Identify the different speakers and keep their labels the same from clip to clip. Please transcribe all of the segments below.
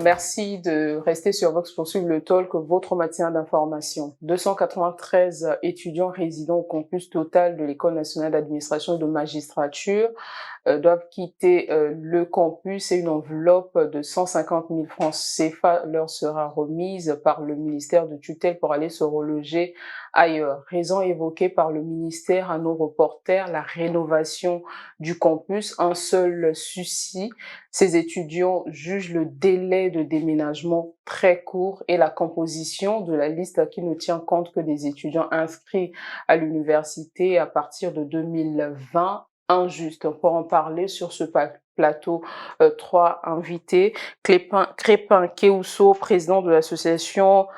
Speaker 1: Merci de rester sur Vox pour suivre le talk, votre matin d'information. 293 étudiants résidant au campus total de l'École nationale d'administration et de magistrature doivent quitter le campus et une enveloppe de 150 000 francs CFA leur sera remise par le ministère de tutelle pour aller se reloger ailleurs. Raison évoquée par le ministère à nos reporters, la rénovation du campus, un seul souci. Ces étudiants jugent le délai de déménagement très court et la composition de la liste qui ne tient compte que des étudiants inscrits à l'université à partir de 2020 injuste. Pour en parler sur ce plateau, trois invités. Crépin Kéousso, président de l'association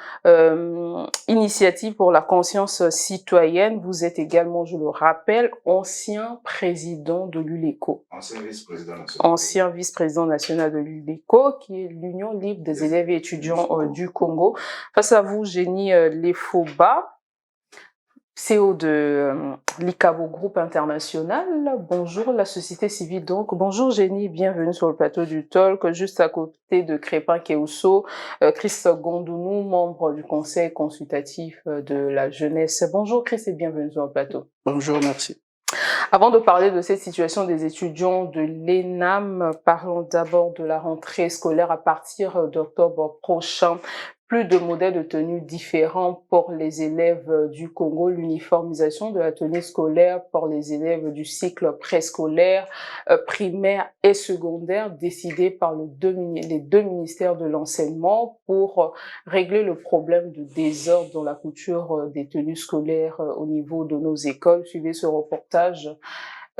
Speaker 1: Initiative pour la conscience citoyenne. Vous êtes également, je le rappelle, ancien président de l'ULECO. Ancien vice-président national de l'ULECO, qui est l'Union libre des élèves et étudiants du Congo. Face à vous, Génie Lefoba, CEO de l'ICABO Groupe International. Bonjour, la société civile donc. Bonjour Génie, bienvenue sur le plateau du talk. Juste à côté de Crépin Kéousso, Chris Gondounou, membre du conseil consultatif de la jeunesse. Bonjour Chris et bienvenue sur le plateau.
Speaker 2: Bonjour, merci.
Speaker 1: Avant de parler de cette situation des étudiants de l'ENAM, parlons d'abord de la rentrée scolaire à partir d'octobre prochain. Plus de modèles de tenue différents pour les élèves du Congo, l'uniformisation de la tenue scolaire pour les élèves du cycle préscolaire, primaire et secondaire, décidée par les deux ministères de l'enseignement pour régler le problème de désordre dans la couture des tenues scolaires au niveau de nos écoles. Suivez ce reportage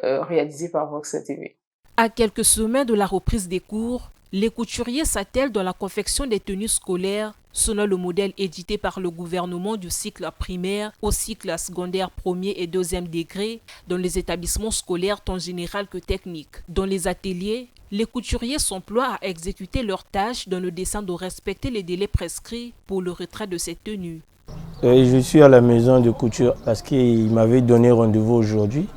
Speaker 1: réalisé par Vox TV.
Speaker 3: À quelques semaines de la reprise des cours, les couturiers s'attellent dans la confection des tenues scolaires selon le modèle édité par le gouvernement du cycle primaire au cycle secondaire premier et deuxième degré dans les établissements scolaires tant généraux que techniques. Dans les ateliers, les couturiers s'emploient à exécuter leurs tâches dans le dessein de respecter les délais prescrits pour le retrait de ces tenues.
Speaker 2: Je suis à la maison de couture parce qu'il m'avait donné rendez-vous aujourd'hui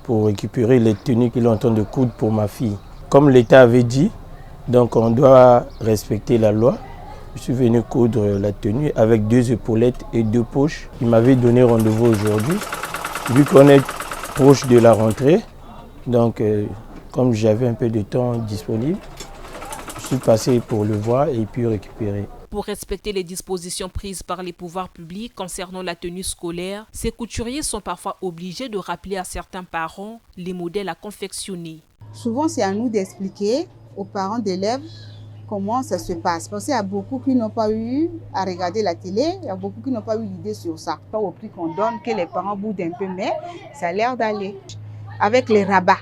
Speaker 2: pour récupérer les tenues qu'il est en train de coudre pour ma fille. Comme l'État avait dit, donc on doit respecter la loi. Je suis venu coudre la tenue avec 2 épaulettes et 2 poches. Il m'avait donné rendez-vous aujourd'hui. Vu qu'on est proche de la rentrée, donc comme j'avais un peu de temps disponible, je suis passé pour le voir et puis récupérer.
Speaker 3: Pour respecter les dispositions prises par les pouvoirs publics concernant la tenue scolaire, ces couturiers sont parfois obligés de rappeler à certains parents les modèles à confectionner.
Speaker 4: Souvent, c'est à nous d'expliquer aux parents d'élèves comment ça se passe. Parce qu'il y a beaucoup qui n'ont pas eu à regarder la télé, il y a beaucoup qui n'ont pas eu l'idée sur ça. Pas au prix qu'on donne, que les parents boudent un peu, mais ça a l'air d'aller. Avec les rabats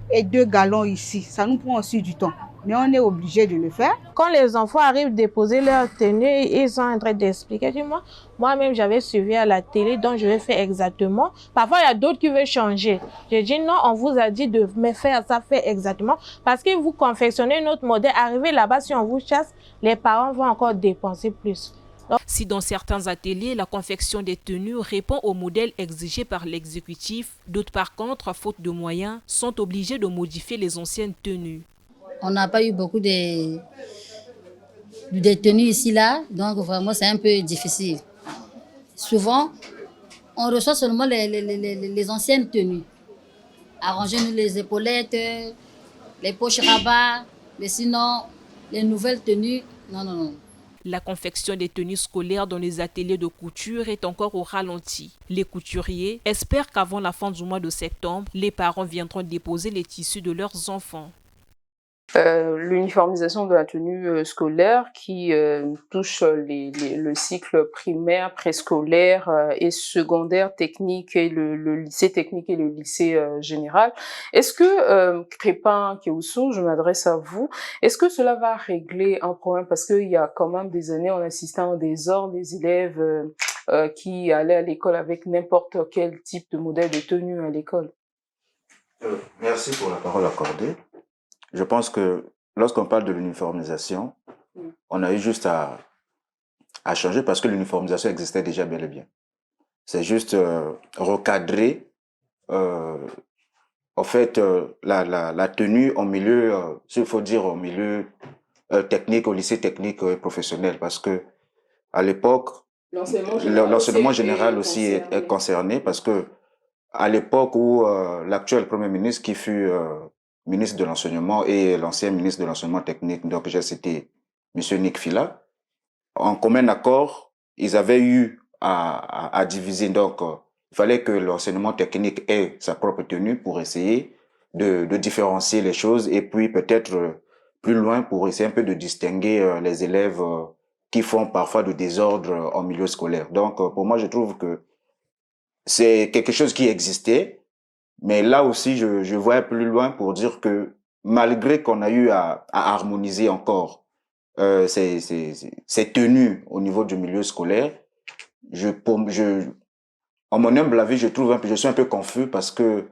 Speaker 4: et 2 galons ici, ça nous prend aussi du temps. Mais on est obligé de le faire.
Speaker 5: Quand les enfants arrivent déposer leur tenue, ils sont en train d'expliquer. Moi-même, j'avais suivi à la télé, donc je vais faire exactement. Parfois, il y a d'autres qui veulent changer. J'ai dit non, on vous a dit de me faire ça, fait exactement. Parce que vous confectionnez notre modèle. Arrivé là-bas, si on vous chasse, les parents vont encore dépenser plus.
Speaker 3: Si dans certains ateliers, la confection des tenues répond au modèle exigé par l'exécutif, d'autres par contre, faute de moyens, sont obligés de modifier les anciennes tenues.
Speaker 6: On n'a pas eu beaucoup de tenues ici, là, donc vraiment c'est un peu difficile. Souvent, on reçoit seulement les anciennes tenues. Arrangez-nous les épaulettes, les poches rabats, mais sinon, les nouvelles tenues, non.
Speaker 3: La confection des tenues scolaires dans les ateliers de couture est encore au ralenti. Les couturiers espèrent qu'avant la fin du mois de septembre, les parents viendront déposer les tissus de leurs enfants.
Speaker 1: L'uniformisation de la tenue scolaire qui touche le cycle primaire, préscolaire et secondaire, technique et le lycée technique et le lycée général. Est-ce que, Crépin Kéousso, je m'adresse à vous, est-ce que cela va régler un problème? Parce qu'il y a quand même des années, on assistait à un désordre des élèves qui allaient à l'école avec n'importe quel type de modèle de tenue à l'école.
Speaker 7: Merci pour la parole accordée. Je pense que lorsqu'on parle de l'uniformisation, on a eu juste à changer parce que l'uniformisation existait déjà bel et bien. C'est juste recadrer en fait la tenue en milieu, s'il faut dire, en milieu technique, au lycée technique professionnel, parce que à l'époque,
Speaker 1: l'enseignement
Speaker 7: général aussi est concerné, parce que à l'époque où l'actuel Premier ministre, qui fut ministre de l'enseignement, et l'ancien ministre de l'enseignement technique, donc j'ai cité M. Nick Fila, en commun accord, ils avaient eu à diviser. Donc, il fallait que l'enseignement technique ait sa propre tenue pour essayer de différencier les choses, et puis peut-être plus loin pour essayer un peu de distinguer les élèves qui font parfois du désordre en milieu scolaire. Donc, pour moi, je trouve que c'est quelque chose qui existait, mais là aussi, je vois plus loin pour dire que malgré qu'on a eu à harmoniser encore ces tenues au niveau du milieu scolaire, en mon humble avis, je suis un peu confus, parce que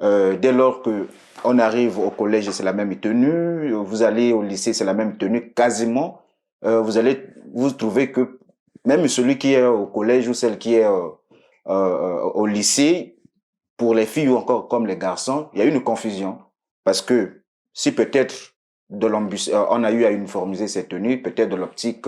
Speaker 7: dès lors que on arrive au collège, c'est la même tenue, vous allez au lycée, c'est la même tenue quasiment, vous allez vous trouver que même celui qui est au collège ou celle qui est au lycée, pour les filles ou encore comme les garçons, il y a une confusion. Parce que si peut-être on a eu à uniformiser ces tenues, peut-être de l'optique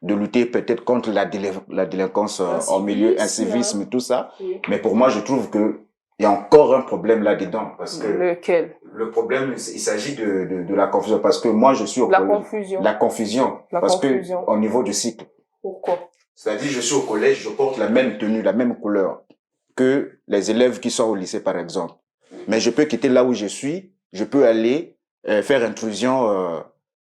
Speaker 7: de lutter peut-être contre la délinquance en milieu, incivisme, tout ça. Oui. Mais pour moi, je trouve que il y a encore un problème là-dedans. Parce que
Speaker 1: lequel?
Speaker 7: Le problème, il s'agit de la confusion. Parce que moi, je suis au collège. La confusion. Parce que au niveau du cycle.
Speaker 1: Pourquoi?
Speaker 7: C'est-à-dire, je suis au collège, je porte la même tenue, la même couleur que les élèves qui sont au lycée, par exemple. Mais je peux quitter là où je suis, je peux aller faire intrusion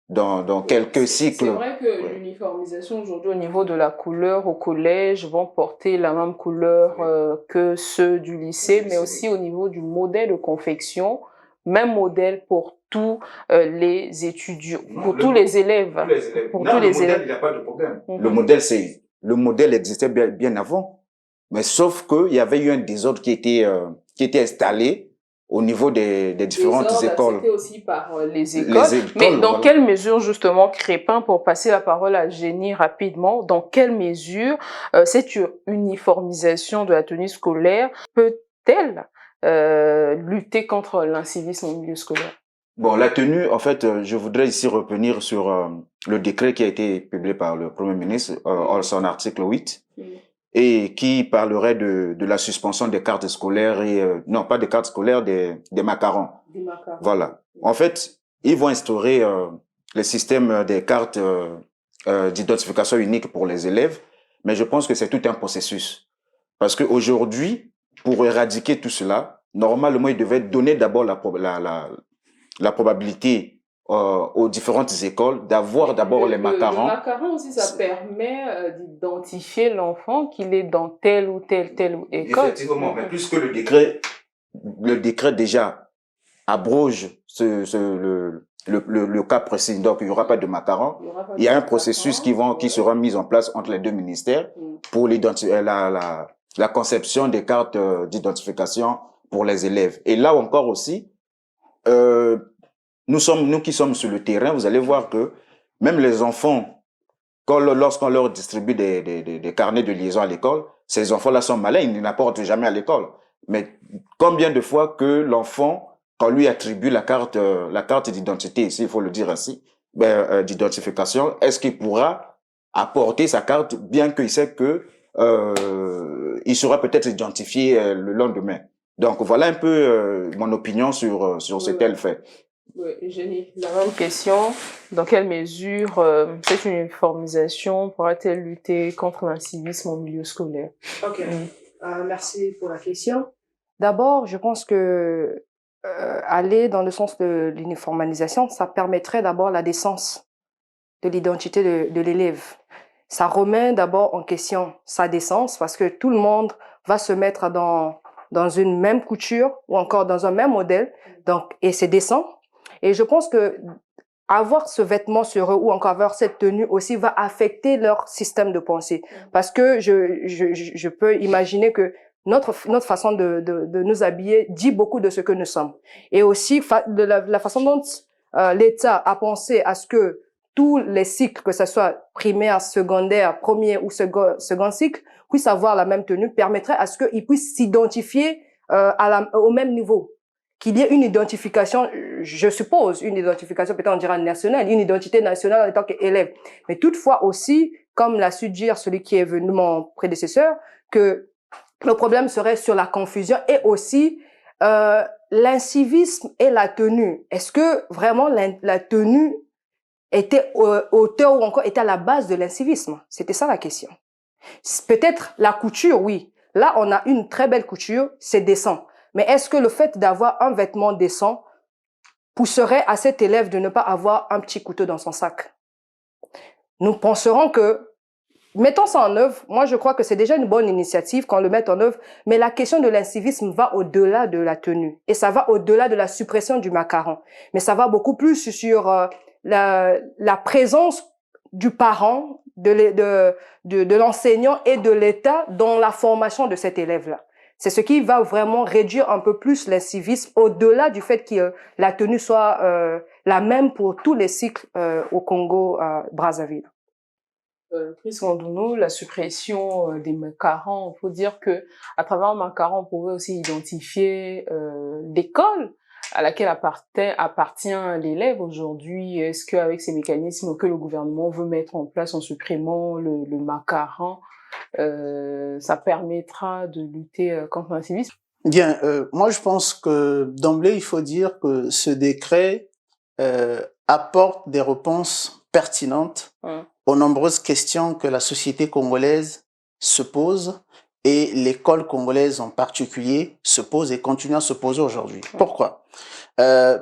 Speaker 7: dans quelques cycles.
Speaker 1: C'est vrai que l'uniformisation aujourd'hui au niveau de la couleur au collège vont porter la même couleur que ceux du lycée, mais aussi au niveau du modèle de confection, même modèle pour tous les étudiants, pour tous les élèves.
Speaker 7: Pour tous les élèves. Il n'y a pas de problème. Le modèle existait bien avant. Mais sauf qu'il y avait eu un désordre qui était installé au niveau des différentes écoles.
Speaker 1: C'était aussi par les écoles. Mais dans quelle mesure, justement, Crépin, pour passer la parole à Jenny rapidement, dans quelle mesure cette uniformisation de la tenue scolaire peut-elle lutter contre l'incivisme au milieu scolaire?
Speaker 7: Bon, la tenue, en fait, je voudrais ici revenir sur le décret qui a été publié par le Premier ministre, son article 8. Et qui parlerait de la suspension des cartes scolaires et non pas des cartes scolaires, des macarons. Voilà. En fait, ils vont instaurer le système des cartes d'identification unique pour les élèves, mais je pense que c'est tout un processus. Parce que aujourd'hui, pour éradiquer tout cela, normalement, il devait donner d'abord la probabilité aux différentes écoles d'avoir d'abord les macarons.
Speaker 1: Le macaron aussi, ça permet d'identifier l'enfant qu'il est dans telle ou telle école.
Speaker 7: Effectivement, mais puisque le décret déjà abroge le cas précis, donc il n'y aura pas de macaron. Il y a un processus qui sera mis en place entre les deux ministères pour la conception des cartes d'identification pour les élèves. Et là encore aussi, nous qui sommes sur le terrain, vous allez voir que même les enfants, lorsqu'on leur distribue des carnets de liaison à l'école, ces enfants-là sont malins, ils n'apportent jamais à l'école. Mais combien de fois que l'enfant, quand lui attribue la carte d'identité, ici, il faut le dire ainsi, d'identification, est-ce qu'il pourra apporter sa carte, bien qu'il sait que il sera peut-être identifié le lendemain. Donc voilà un peu mon opinion sur ce tel fait.
Speaker 1: Oui, Jenny, la même question. Dans quelle mesure cette uniformisation pourra-t-elle lutter contre l'incivisme au milieu scolaire?
Speaker 8: Ok, merci pour la question. D'abord, je pense que aller dans le sens de l'uniformisation, ça permettrait d'abord la décence de l'identité de l'élève. Ça remet d'abord en question sa décence parce que tout le monde va se mettre dans une même couture ou encore dans un même modèle, donc, et c'est décent. Et je pense que avoir ce vêtement sur eux ou encore avoir cette tenue aussi va affecter leur système de pensée. Parce que je peux imaginer que notre façon de nous habiller dit beaucoup de ce que nous sommes. Et aussi de la façon dont l'État a pensé à ce que tous les cycles, que ce soit primaire, secondaire, premier ou second cycle, puissent avoir la même tenue, permettrait à ce qu'ils puissent s'identifier au même niveau. qu'il y ait une identification, je suppose, une identification peut-être on dira nationale, une identité nationale en tant qu'élève. Mais toutefois aussi, comme l'a su dire celui qui est venu, mon prédécesseur, que le problème serait sur la confusion et aussi l'incivisme et la tenue. Est-ce que vraiment la tenue était auteur ou encore était à la base de l'incivisme? C'était ça la question. Peut-être la couture, oui. Là, on a une très belle couture, c'est décent. Mais est-ce que le fait d'avoir un vêtement décent pousserait à cet élève de ne pas avoir un petit couteau dans son sac? Nous penserons que, mettons ça en œuvre, moi je crois que c'est déjà une bonne initiative qu'on le mette en œuvre, mais la question de l'incivisme va au-delà de la tenue. Et ça va au-delà de la suppression du macaron. Mais ça va beaucoup plus sur la présence du parent, de l'enseignant et de l'État dans la formation de cet élève-là. C'est ce qui va vraiment réduire un peu plus l'incivisme au-delà du fait que la tenue soit la même pour tous les cycles au Congo, Brazzaville.
Speaker 1: Chris Ngandounou, la suppression des macarons, il faut dire que à travers un macaron, on pouvait aussi identifier l'école à laquelle appartient l'élève aujourd'hui. Est-ce qu'avec ces mécanismes que le gouvernement veut mettre en place en supprimant le macaron, ça permettra de lutter contre l'incivisme?
Speaker 9: Bien, moi je pense que d'emblée, il faut dire que ce décret apporte des réponses pertinentes aux nombreuses questions que la société congolaise se pose et l'école congolaise en particulier se pose et continue à se poser aujourd'hui. Pourquoi?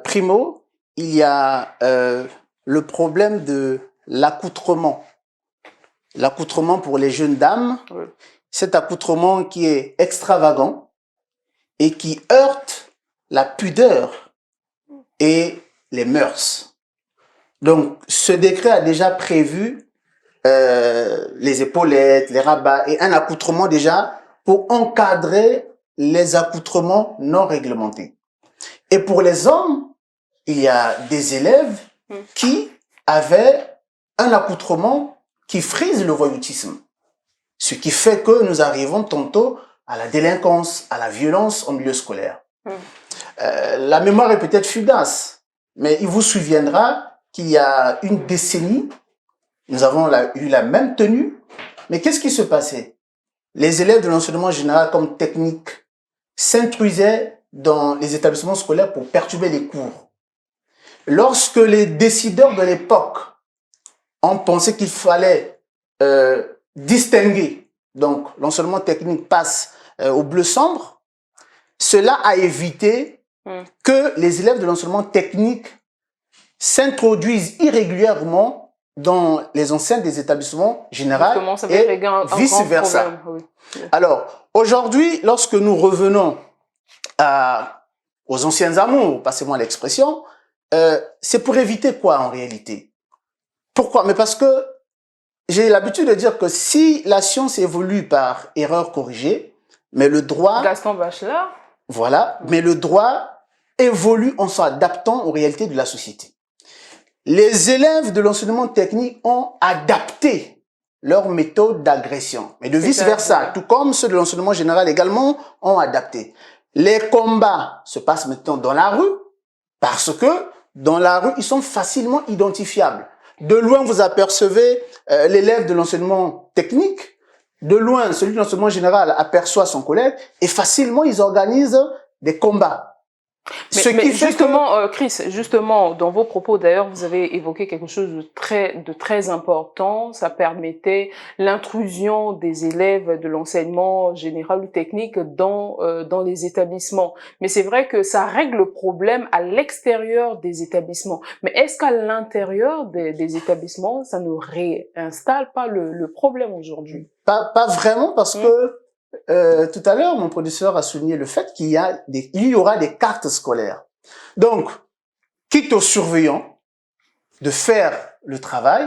Speaker 9: Primo, il y a le problème de l'accoutrement. L'accoutrement pour les jeunes dames, cet accoutrement qui est extravagant et qui heurte la pudeur et les mœurs. Donc, ce décret a déjà prévu les épaulettes, les rabats et un accoutrement déjà pour encadrer les accoutrements non réglementés. Et pour les hommes, il y a des élèves qui avaient un accoutrement qui frise le voyoutisme. Ce qui fait que nous arrivons tantôt à la délinquance, à la violence en milieu scolaire. La mémoire est peut-être fugace, mais il vous souviendra qu'il y a une décennie, nous avons eu la même tenue, mais qu'est-ce qui se passait? Les élèves de l'enseignement général comme technique s'intrusaient dans les établissements scolaires pour perturber les cours. Lorsque les décideurs de l'époque ont pensé qu'il fallait distinguer, donc l'enseignement technique passe au bleu sombre, cela a évité que les élèves de l'enseignement technique s'introduisent irrégulièrement dans les enceintes des établissements généraux et vice-versa. Oui. Alors, aujourd'hui, lorsque nous revenons aux anciens amours, passez-moi l'expression, c'est pour éviter quoi en réalité? Pourquoi? Mais parce que j'ai l'habitude de dire que si la science évolue par erreur corrigée, mais le droit...
Speaker 1: Gaston Bachelard.
Speaker 9: Voilà, mais le droit évolue en s'adaptant aux réalités de la société. Les élèves de l'enseignement technique ont adapté leur méthode d'agression, mais de vice-versa, tout comme ceux de l'enseignement général également ont adapté. Les combats se passent maintenant dans la rue, parce que dans la rue, ils sont facilement identifiables. De loin, vous apercevez l'élève de l'enseignement technique, de loin, celui de l'enseignement général aperçoit son collègue, et facilement, ils organisent des combats.
Speaker 1: Mais justement, Chris, justement, dans vos propos, d'ailleurs, vous avez évoqué quelque chose de très important. Ça permettait l'intrusion des élèves de l'enseignement général ou technique dans les établissements. Mais c'est vrai que ça règle le problème à l'extérieur des établissements. Mais est-ce qu'à l'intérieur des établissements, ça ne réinstalle pas le problème aujourd'hui?
Speaker 9: Pas vraiment, parce que tout à l'heure, mon producteur a souligné le fait qu'il y aura des cartes scolaires. Donc, quitte aux surveillants de faire le travail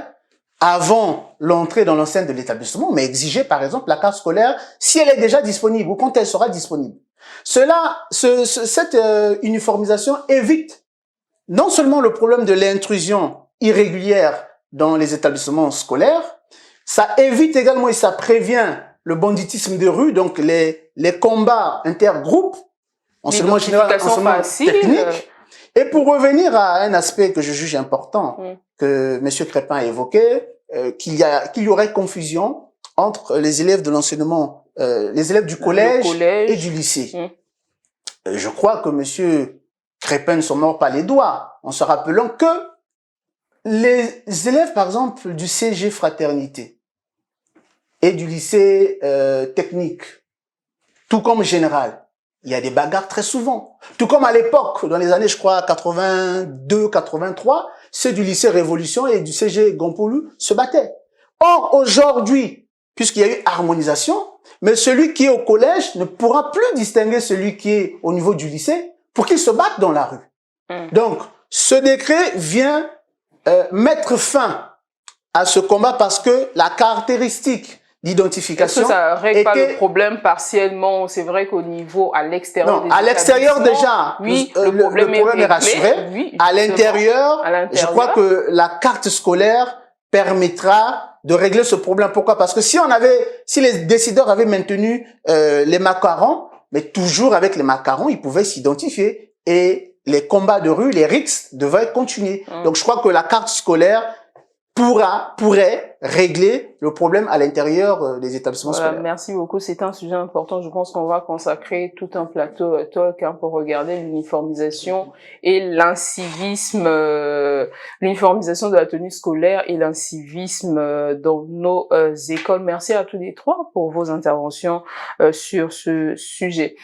Speaker 9: avant l'entrée dans l'enceinte de l'établissement, mais exiger par exemple la carte scolaire si elle est déjà disponible ou quand elle sera disponible. Cette uniformisation évite non seulement le problème de l'intrusion irrégulière dans les établissements scolaires, ça évite également et ça prévient le banditisme de rue, donc les combats intergroupes, enseignement général, enseignement technique. Et pour revenir à un aspect que je juge important, que M. Crépin a évoqué, qu'il y aurait confusion entre les élèves de l'enseignement, les élèves du collège et du lycée. Je crois que M. Crépin ne s'en mord pas les doigts, en se rappelant que les élèves, par exemple, du CG Fraternité et du lycée technique, tout comme général, il y a des bagarres très souvent. Tout comme à l'époque, dans les années, je crois, 82, 83, ceux du lycée Révolution et du CG Gompoulou se battaient. Or, aujourd'hui, puisqu'il y a eu harmonisation, mais celui qui est au collège ne pourra plus distinguer celui qui est au niveau du lycée pour qu'ils se battent dans la rue. Donc, ce décret vient mettre fin à ce combat parce que la caractéristique d'identification.
Speaker 1: Ça règle pas le problème partiellement. C'est vrai qu'au niveau, à l'extérieur.
Speaker 9: Non, à l'extérieur déjà,
Speaker 1: oui,
Speaker 9: le problème est rassuré. Oui, à l'intérieur, je crois que la carte scolaire permettra de régler ce problème. Pourquoi? Parce que si les décideurs avaient maintenu les macarons, mais toujours avec les macarons, ils pouvaient s'identifier et les combats de rue, les rixes devaient continuer. Donc je crois que la carte scolaire pourrait régler le problème à l'intérieur des établissements scolaires.
Speaker 1: Merci beaucoup. C'est un sujet important. Je pense qu'on va consacrer tout un plateau talk pour regarder l'uniformisation et l'incivisme, l'uniformisation de la tenue scolaire et l'incivisme dans nos écoles. Merci à tous les trois pour vos interventions sur ce sujet.